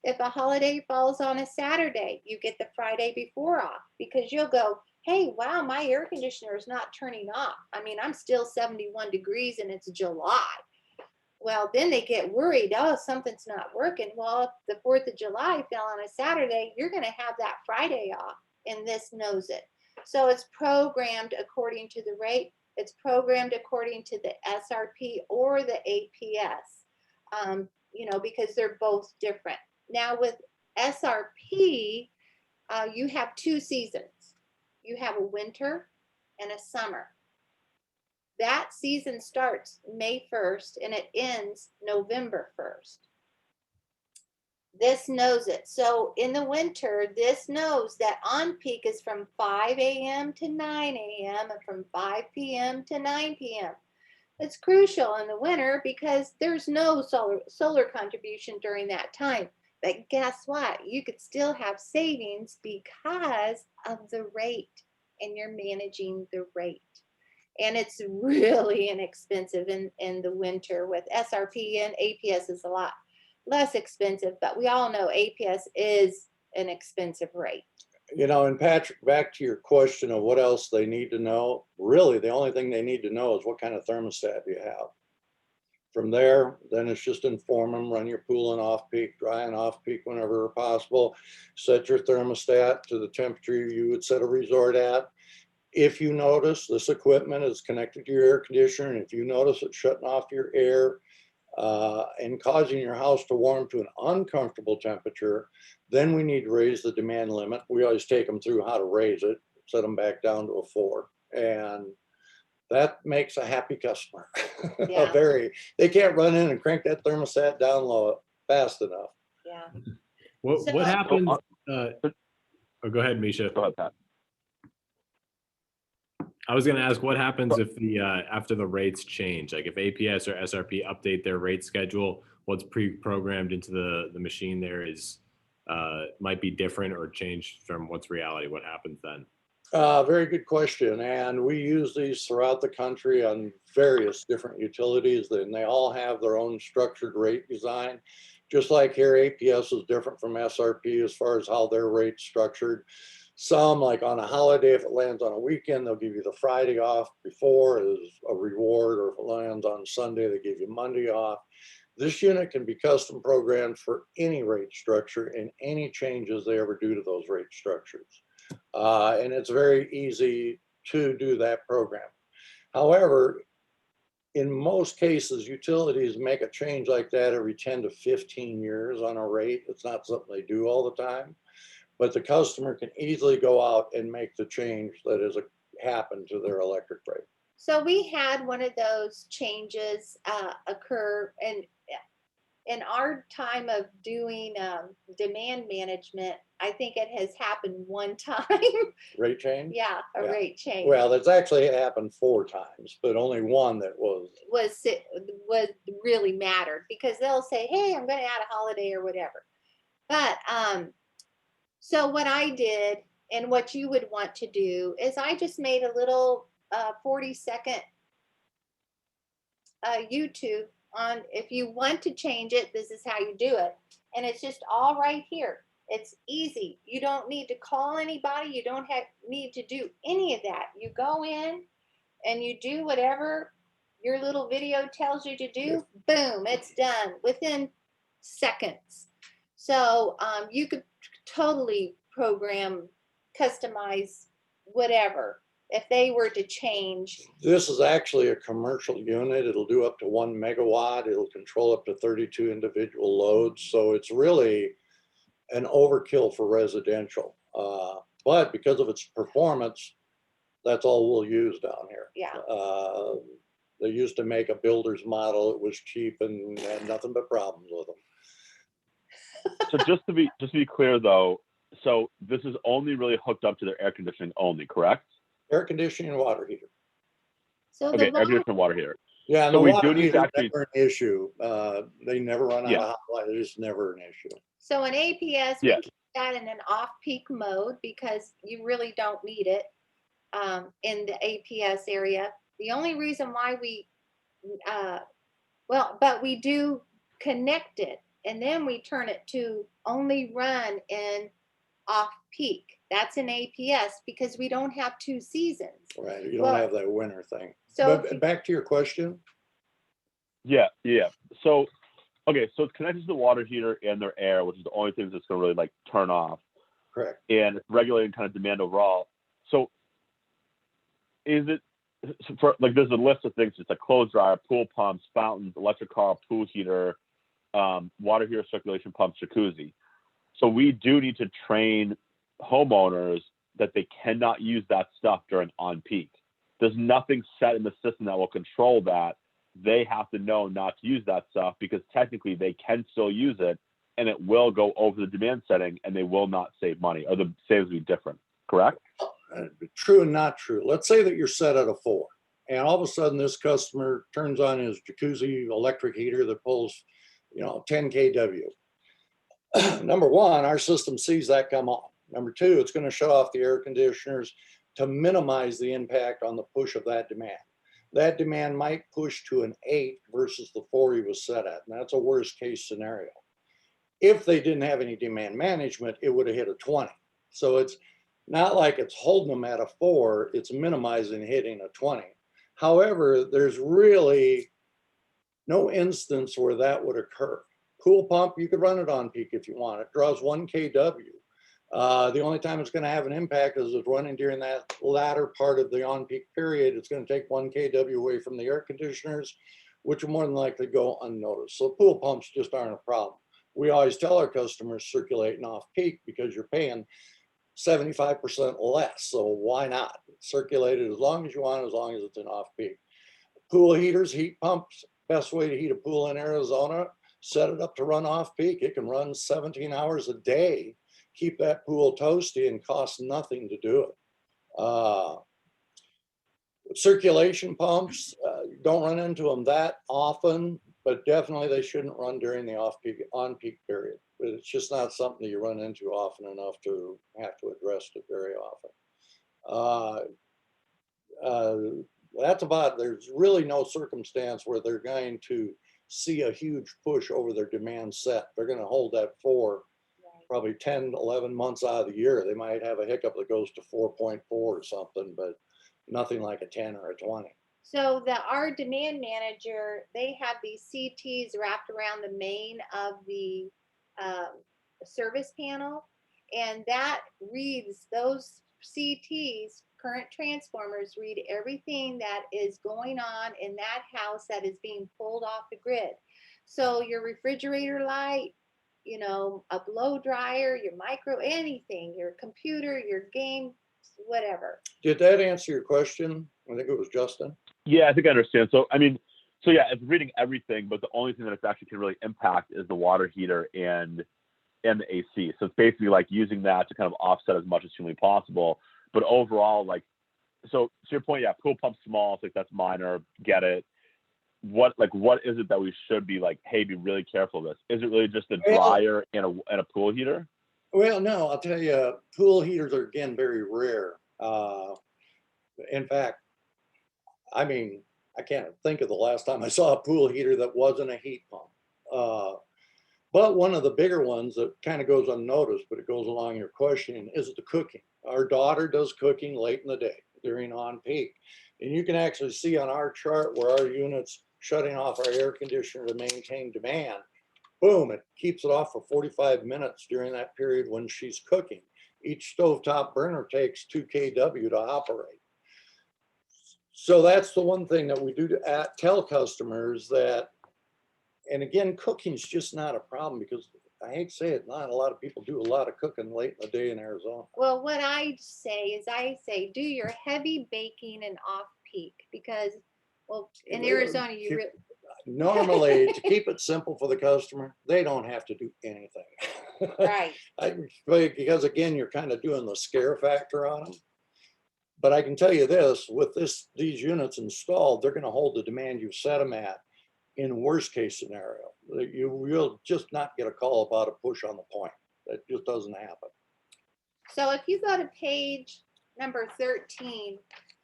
If a holiday falls on a Saturday, you get the Friday before off because you'll go, hey, wow, my air conditioner is not turning off. I mean, I'm still 71 degrees and it's July. Well, then they get worried. Oh, something's not working. Well, if the 4th of July fell on a Saturday, you're going to have that Friday off, and this knows it. So it's programmed according to the rate. It's programmed according to the SRP or the APS, because they're both different. Now with SRP, you have 2 seasons. You have a winter and a summer. That season starts May 1st and it ends November 1st. This knows it. So in the winter, this knows that on peak is from 5 a.m. to 9 a.m. and from 5 p.m. to 9 p.m. It's crucial in the winter because there's no solar contribution during that time. But guess what? You could still have savings because of the rate, and you're managing the rate. And it's really inexpensive in the winter. With SRP and APS is a lot less expensive, but we all know APS is an expensive rate. And Patrick, back to your question of what else they need to know, really the only thing they need to know is what kind of thermostat you have. From there, then it's just inform them, run your pool and off peak, dry and off peak whenever possible. Set your thermostat to the temperature you would set a resort at. If you notice this equipment is connected to your air conditioner, and if you notice it shutting off your air and causing your house to warm to an uncomfortable temperature, then we need to raise the demand limit. We always take them through how to raise it, set them back down to a 4. And that makes a happy customer. Yeah. They can't run in and crank that thermostat down low fast enough. Yeah. What happens? Oh, go ahead, Misha. Go ahead, Pat. I was going to ask what happens if after the rates change, like if APS or SRP update their rate schedule, what's pre-programmed into the machine there is might be different or changed from what's reality. What happens then? Very good question. And we use these throughout the country on various different utilities, and they all have their own structured rate design. Just like here, APS is different from SRP as far as how their rate's structured. Some, like on a holiday, if it lands on a weekend, they'll give you the Friday off before as a reward, or if it lands on Sunday, they give you Monday off. This unit can be custom programmed for any rate structure and any changes they ever do to those rate structures. And it's very easy to do that program. However, in most cases, utilities make a change like that every 10 to 15 years on a rate. It's not something they do all the time, but the customer can easily go out and make the change that has happened to their electric rate. So we had one of those changes occur, and in our time of doing demand management, I think it has happened one time. Rate change? Yeah, a Yeah. rate change. Well, that's actually happened 4 times, but only one that was. was really mattered, because they'll say, hey, I'm going to add a holiday or whatever. But so what I did, and what you would want to do, is I just made a little 40-second YouTube on, if you want to change it, this is how you do it. And it's just all right here. It's easy. You don't need to call anybody. You don't need to do any of that. You go in and you do whatever your little video tells you to do. Boom, it's done within seconds. So you could totally program, customize whatever if they were to change. This is actually a commercial unit. It'll do up to 1 megawatt. It'll control up to 32 individual loads. So it's really an overkill for residential. But because of its performance, that's all we'll use down here. Yeah. They used to make a builder's model. It was cheap and had nothing but problems with them. So just to be clear though, so this is only really hooked up to their air conditioning only, correct? Air conditioning and water heater. So Okay, the air conditioning water heater. Yeah, and So the we water do need to heater's actually- never an issue. They never run out Yeah. of hot water. It's never an issue. So in APS, Yeah. we keep that in an off-peak mode because you really don't need it in the APS area. The only reason why we, but we do connect it, and then we turn it to only run in off-peak. That's an APS because we don't have 2 seasons. Right. You don't Well, have that winter thing. So But back to your question. Yeah. So, okay, so it's connected to the water heater and their air, which is the only thing that's going to really like turn off, Correct. and it's regulating kind of demand overall. So, is it for like there's a list of things. It's a clothes dryer, pool pumps, fountains, electric car, pool heater, water heater, circulation pumps, jacuzzi. So we do need to train homeowners that they cannot use that stuff during on peak. There's nothing set in the system that will control that. They have to know not to use that stuff because technically they can still use it and it will go over the demand setting and they will not save money, or the saves will be different, correct? True and not true. Let's say that you're set at a 4 and all of a sudden this customer turns on his jacuzzi electric heater that pulls, 10 kW. Number one, our system sees that come on. Number two, it's going to shut off the air conditioners to minimize the impact on the push of that demand. That demand might push to an 8 versus the 4 he was set at, and that's a worst case scenario. If they didn't have any demand management, it would have hit a 20. So it's not like it's holding them at a 4, it's minimizing hitting a 20. However, there's really no instance where that would occur. Pool pump, you could run it on peak if you want. It draws 1 kW. The only time it's going to have an impact is if running during that latter part of the on-peak period. It's going to take 1 kW away from the air conditioners, which will more than likely go unnoticed. So pool pumps just aren't a problem. We always tell our customers circulating off-peak because you're paying 75% less. So why not? Circulate it as long as you want, as long as it's in off-peak. Pool heaters, heat pumps, best way to heat a pool in Arizona, set it up to run off-peak. It can run 17 hours a day. Keep that pool toasty and cost nothing to do it. Circulation pumps, don't run into them that often, but definitely they shouldn't run during the on-peak period. But it's just not something that you run into often enough to have to address it very often. That's about, there's really no circumstance where they're going to see a huge push over their demand set. They're going to hold that 4 probably 10, 11 months out of the year. They might have a hiccup that goes to 4.4 or something, but nothing like a 10 or a 20. So our demand manager, they have these CTs wrapped around the main of the service panel, and that reads those CTs, current transformers, read everything that is going on in that house that is being pulled off the grid. So your refrigerator light, a blow dryer, your micro, anything, your computer, your game, whatever. Did that answer your question? I think it was Justin. Yeah, I think I understand. So yeah, it's reading everything, but the only thing that it actually can really impact is the water heater and the AC. So it's basically like using that to kind of offset as much as humanly possible. But overall, so to your point, yeah, pool pump small, so that's minor, get it. What is it that we should be like, hey, be really careful of this? Is it really just a dryer and a pool heater? Well, no, I'll tell you, pool heaters are, again, very rare. In fact, I can't think of the last time I saw a pool heater that wasn't a heat pump. But one of the bigger ones that kind of goes unnoticed, but it goes along your questioning, is the cooking. Our daughter does cooking late in the day during on peak. And you can actually see on our chart where our unit's shutting off our air conditioner to maintain demand. Boom, it keeps it off for 45 minutes during that period when she's cooking. Each stovetop burner takes 2 kW to operate. So that's the one thing that we do to tell customers that, and again, cooking's just not a problem because I hate to say it, not a lot of people do a lot of cooking late in the day in Arizona. Well, what I say do your heavy baking and off peak because, in Arizona, normally to keep it simple for the customer, they don't have to do anything. Right. Because again, you're kind of doing the scare factor on them. But I can tell you this, with these units installed, they're going to hold the demand you set them at in worst case scenario. You will just not get a call about a push on the point. That just doesn't happen. So if you go to page number 13,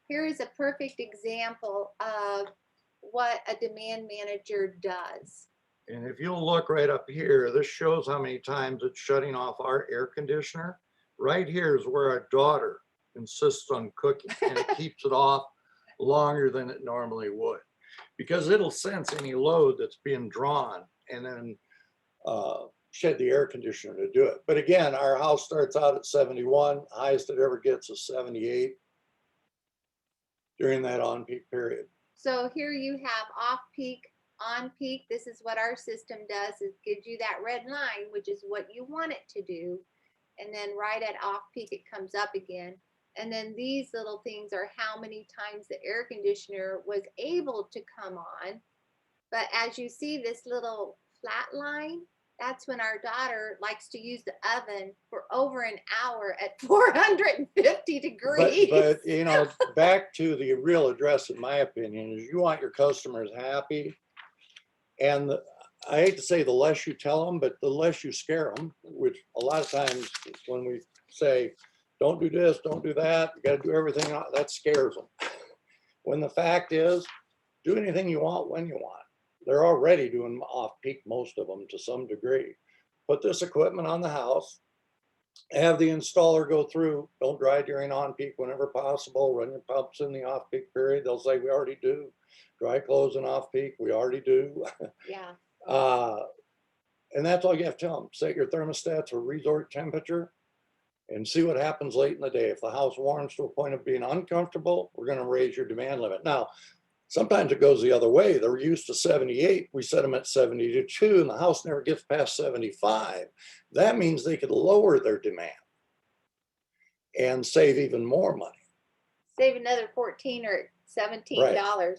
here is a perfect example of what a demand manager does. And if you'll look right up here, this shows how many times it's shutting off our air conditioner. Right here is where our daughter insists on cooking, and it keeps it off longer than it normally would because it'll sense any load that's being drawn and then shed the air conditioner to do it. But again, our house starts out at 71, highest it ever gets is 78. during that on-peak period. So here you have off-peak, on-peak. This is what our system does, is gives you that red line, which is what you want it to do. And then right at off-peak, it comes up again. And then these little things are how many times the air conditioner was able to come on. But as you see this little flat line, that's when our daughter likes to use the oven for over an hour at 450 degrees. But you know, back to the real address, in my opinion, is you want your customers happy. And I hate to say the less you tell them, but the less you scare them, which a lot of times when we say, don't do this, don't do that, you got to do everything, that scares them. When the fact is, do anything you want when you want. They're already doing off-peak, most of them to some degree. Put this equipment on the house, have the installer go through, don't dry during on-peak whenever possible, run your pumps in the off-peak period. They'll say, we already do. Dry clothes in off-peak, we already do. Yeah. And that's all you have to tell them. Set your thermostat to resort temperature and see what happens late in the day. If the house warms to a point of being uncomfortable, we're going to raise your demand limit. Now, sometimes it goes the other way. They're used to 78. We set them at 72 and the house never gets past 75. That means they could lower their demand and save even more money. Save another $14 or $17.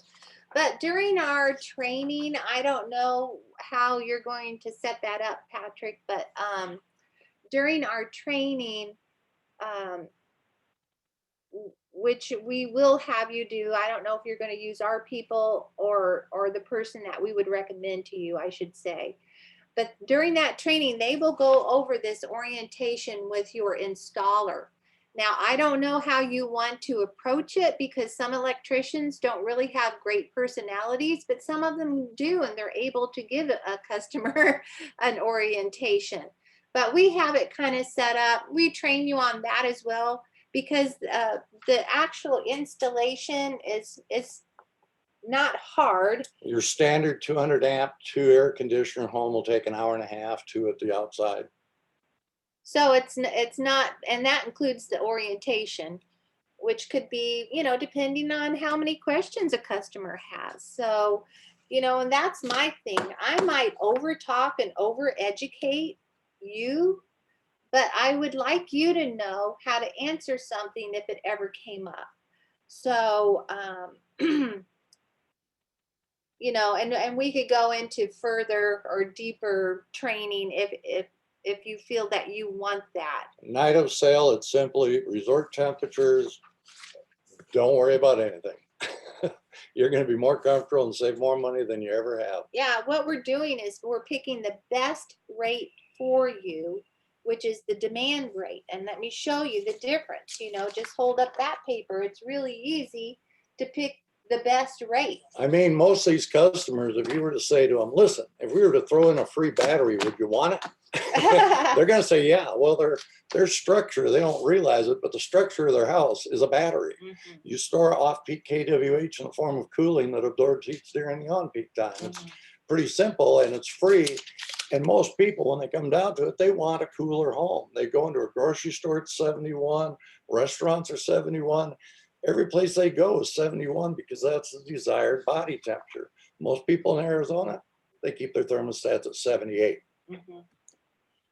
But during our training, I don't know how you're going to set that up, Patrick, but during our training, which we will have you do, I don't know if you're going to use our people or the person that we would recommend to you, I should say. But during that training, they will go over this orientation with your installer. Now, I don't know how you want to approach it because some electricians don't really have great personalities, but some of them do, and they're able to give a customer an orientation. But we have it kind of set up. We train you on that as well, because the actual installation is not hard. Your standard 200 amp, 2 air conditioner home will take an hour and a half, 2 at the outside. So it's not, and that includes the orientation, which could be, you know, depending on how many questions a customer has. So, you know, and that's my thing. I might over talk and over educate you, but I would like you to know how to answer something if it ever came up. So, you know, and we could go into further or deeper training if you feel that you want that. Night of sale, it's simply resort temperatures. Don't worry about anything. You're going to be more comfortable and save more money than you ever have. Yeah, what we're doing is we're picking the best rate for you, which is the demand rate. And let me show you the difference. You know, just hold up that paper. It's really easy to pick the best rate. I mean, most of these customers, if you were to say to them, listen, if we were to throw in a free battery, would you want it? They're going to say, yeah. Well, their structure, they don't realize it, but the structure of their house is a battery. Mm-hmm. You store off-peak KWH in the form of cooling that absorbs heat during the on-peak time. It's pretty simple and it's free. And most people, when they come down to it, they want a cooler home. They go into a grocery store at 71, restaurants are 71. Every place they go is 71 because that's the desired body temperature. Most people in Arizona, they keep their thermostats at 78. Mm-hmm.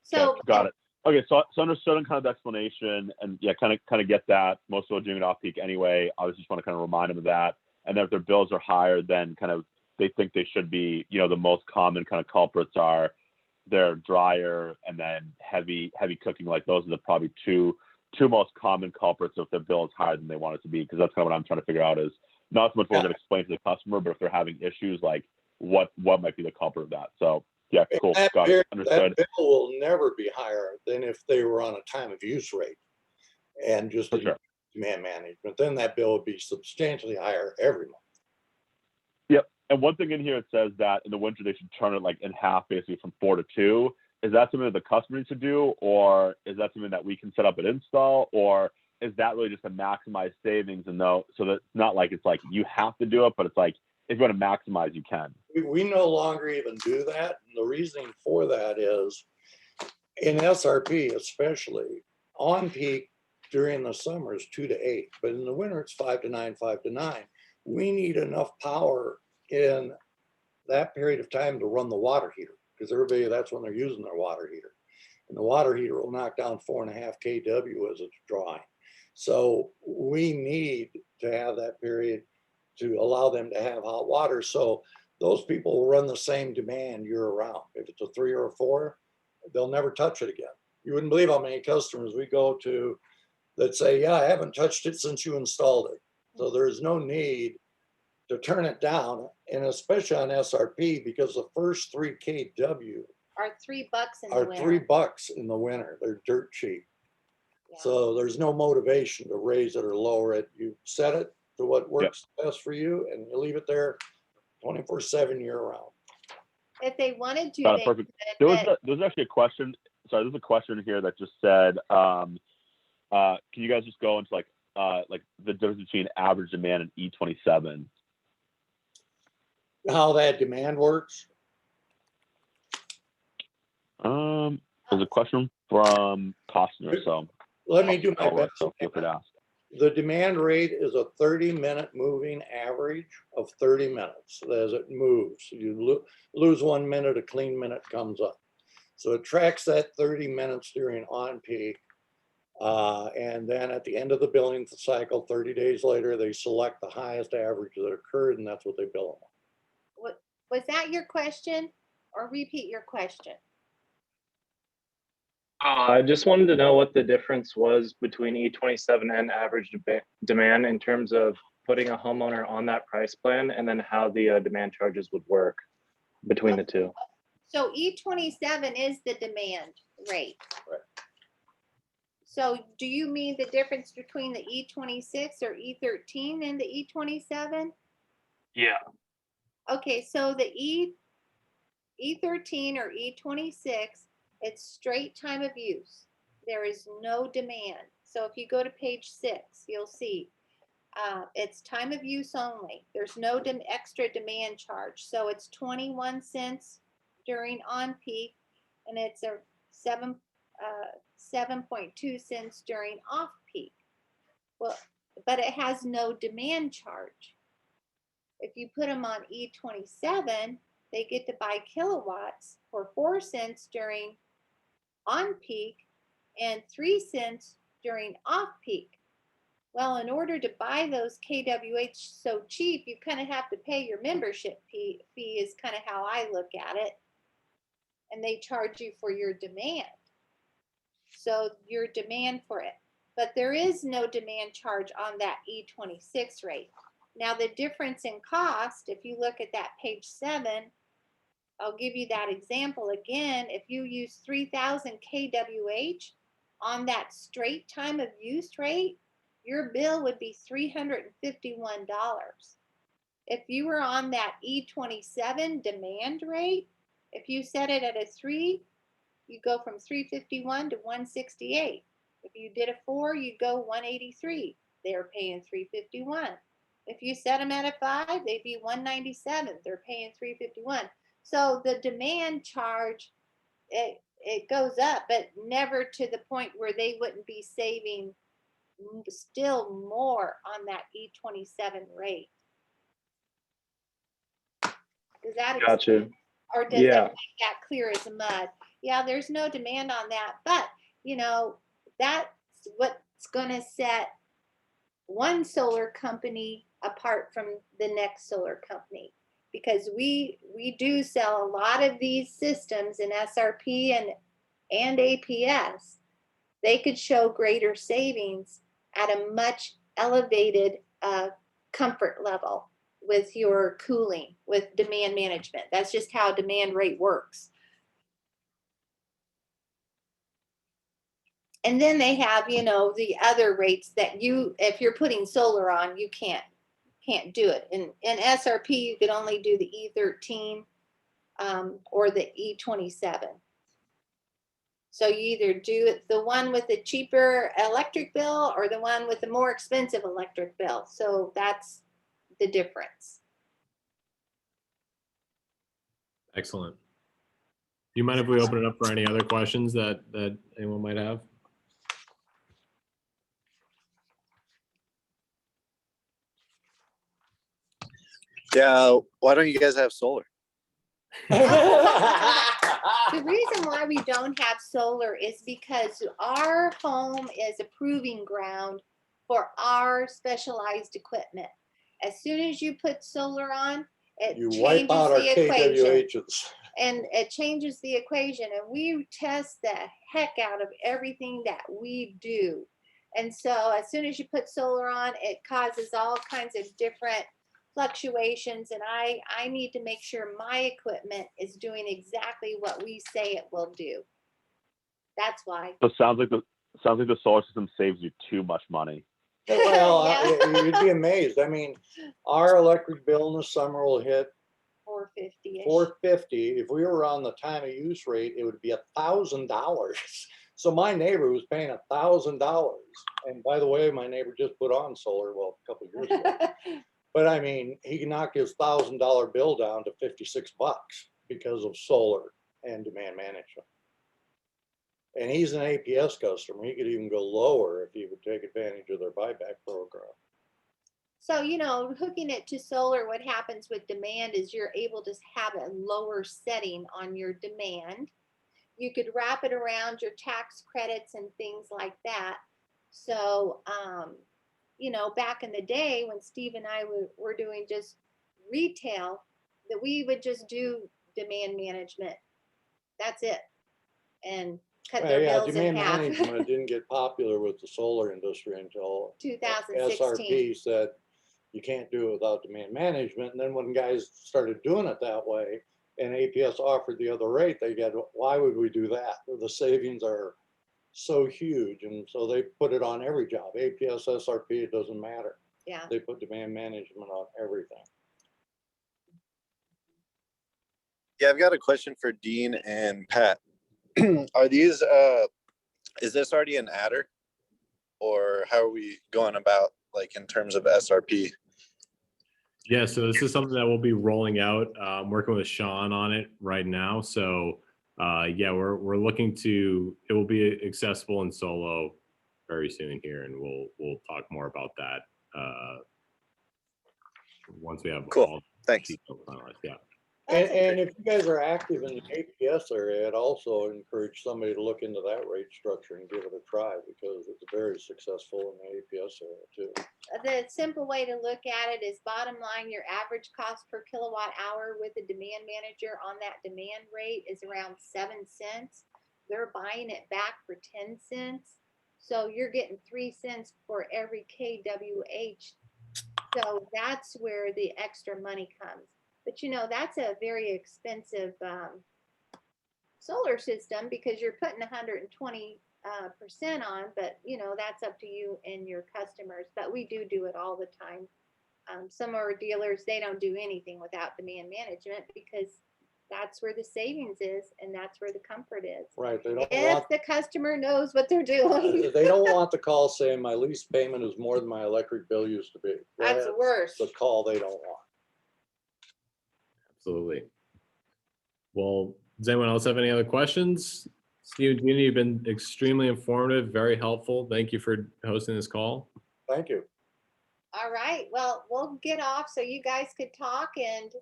So Okay, got it. Okay, so understood on kind of the explanation, and yeah, kind of get that. Most people are doing it off peak anyway. I just want to kind of remind them of that. And then if their bills are higher, then kind of they think they should be, you know, the most common kind of culprits are their dryer and then heavy cooking. Like those are the probably two most common culprits if their bill is higher than they want it to be, because that's kind of what I'm trying to figure out is not so much what we're going to explain to the customer, but if they're having issues, like what might be the culprit of that. So yeah, cool. Got it. Understood. That bill will never be higher than if they were on a time of use rate and just For sure. demand management. Then that bill would be substantially higher every month. Yep. And one thing in here, it says that in the winter, they should turn it like in half, basically from 4 to 2. Is that something that the customer needs to do, or is that something that we can set up and install, or is that really just to maximize savings? And though, so that it's not like it's like you have to do it, but it's like if you want to maximize, you can. We no longer even do that. And the reasoning for that is in SRP, especially on peak, during the summer is 2 to 8, but in the winter it's 5 to 9, 5 to 9. We need enough power in that period of time to run the water heater, because everybody, that's when they're using their water heater. And the water heater will knock down 4.5 kW as it's drawing. So we need to have that period to allow them to have hot water. So those people will run the same demand year round. If it's a 3 or a 4, they'll never touch it again. You wouldn't believe how many customers we go to that say, yeah, I haven't touched it since you installed it. So there's no need to turn it down, and especially on SRP, because the first 3 kW Are $3 in the are winter. $3 in the winter. They're dirt cheap. Yeah. So there's no motivation to raise it or lower it. You set it to what works best for you, and you leave it there 24/7 year round. If they wanted to, Got it, they perfect. could, There's actually a question. Sorry, there's a question here that just said, can you guys just go into like the difference between average demand and E27? How that demand works? There's a question from Costner, so Let me do my best. so feel free to ask. The demand rate is a 30-minute moving average of 30 minutes as it moves. You lose 1 minute, a clean minute comes up. So it tracks that 30 minutes during on peak. And then at the end of the billing cycle, 30 days later, they select the highest average that occurred, and that's what they bill them. was that your question? Or repeat your question? I just wanted to know what the difference was between E27 and average demand in terms of putting a homeowner on that price plan, and then how the demand charges would work between the two. So E27 is the demand rate. Right. So do you mean the difference between the E26 or E13 and the E27? Yeah. Okay, so the E13 or E26, it's straight time of use. There is no demand. So if you go to page 6, you'll see it's time of use only. There's no extra demand charge. So it's 21 cents during on peak, and it's a 7.2 cents during off peak. Well, but it has no demand charge. If you put them on E27, they get to buy kilowatts for 4 cents during on peak and 3 cents during off peak. Well, in order to buy those kWh so cheap, you kind of have to pay your membership fee is kind of how I look at it. And they charge you for your demand. So your demand for it. But there is no demand charge on that E26 rate. Now the difference in cost, if you look at that page 7, I'll give you that example again. If you use 3,000 kWh on that straight time of use rate, your bill would be $351. If you were on that E27 demand rate, if you set it at a 3, you go from 351 to 168. If you did a 4, you go 183. They're paying 351. If you set them at a 5, they'd be 197. They're paying 351. So the demand charge, it goes up, but never to the point where they wouldn't be saving still more on that E27 rate. Does that Gotcha. or does Yeah. that make that clear as mud? Yeah, there's no demand on that, but you know, that's what's going to set one solar company apart from the next solar company, because we do sell a lot of these systems in SRP and APS. They could show greater savings at a much elevated comfort level with your cooling, with demand management. That's just how demand rate works. And then they have, you know, the other rates that you, if you're putting solar on, you can't do it. In SRP, you could only do the E13 or the E27. So you either do the one with the cheaper electric bill or the one with the more expensive electric bill. So that's the difference. Excellent. Do you mind if we open it up for any other questions that anyone might have? Yeah, why don't you guys have solar? The reason why we don't have solar is because our home is a proving ground for our specialized equipment. As soon as you put solar on, it You wipe changes out our the equation. KWHs. And it changes the equation, and we test the heck out of everything that we do. And so as soon as you put solar on, it causes all kinds of different fluctuations, and I need to make sure my equipment is doing exactly what we say it will do. That's why. So it sounds like the solar system saves you too much money. Well, Yeah. you'd be amazed. I mean, our electric bill in the summer will hit 450-ish. $450. If we were on the time of use rate, it would be $1,000. So my neighbor was paying $1,000. And by the way, my neighbor just put on solar, well, a couple of years ago. But I mean, he knocked his $1,000 bill down to $56 because of solar and demand management. And he's an APS customer. He could even go lower if he would take advantage of their buyback program. So, you know, hooking it to solar, what happens with demand is you're able to have a lower setting on your demand. You could wrap it around your tax credits and things like that. So, you know, back in the day when Steve and I were doing just retail, that we would just do demand management. That's it. And cut their Yeah, bills in demand half. management didn't get popular with the solar industry until 2016. SRP said you can't do it without demand management. And then when guys started doing it that way and APS offered the other rate, they got, why would we do that? The savings are so huge. And so they put it on every job. APS, SRP, it doesn't matter. Yeah. They put demand management on everything. Yeah, I've got a question for Dean and Pat. Are these, is this already an adder? Or how are we going about, like, in terms of SRP? Yeah, so this is something that we'll be rolling out. I'm working with Sean on it right now. So yeah, we're looking to, it will be accessible in Solo very soon here, and we'll talk more about that once we have Cool. all Thanks. details finalized. Yeah. And if you guys are active in the APS area, I'd also encourage somebody to look into that rate structure and give it a try because it's very successful in the APS area too. The simple way to look at it is bottom line, your average cost per kilowatt hour with a demand manager on that demand rate is around 7 cents. They're buying it back for 10 cents. So you're getting 3 cents for every kWh. So that's where the extra money comes. But you know, that's a very expensive solar system because you're putting 120% on, but you know, that's up to you and your customers. But we do it all the time. Some of our dealers, they don't do anything without demand management because that's where the savings is and that's where the comfort is. Right. They don't If want the customer knows what they're doing. they don't want the call saying my lease payment is more than my electric bill used to be. That's worse. The call they don't want. Absolutely. Well, does anyone else have any other questions? Steve, Gina, you've been extremely informative, very helpful. Thank you for hosting this call. Thank you. All right. Well, we'll get off so you guys could talk. And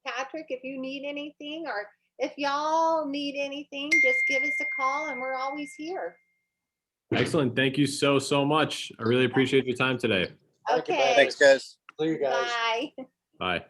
Patrick, if you need anything or if y'all need anything, just give us a call and we're always here. Excellent. Thank you so much. I really appreciate your time today. Thank you, Okay. Thanks, guys. See you guys. Bye. Bye.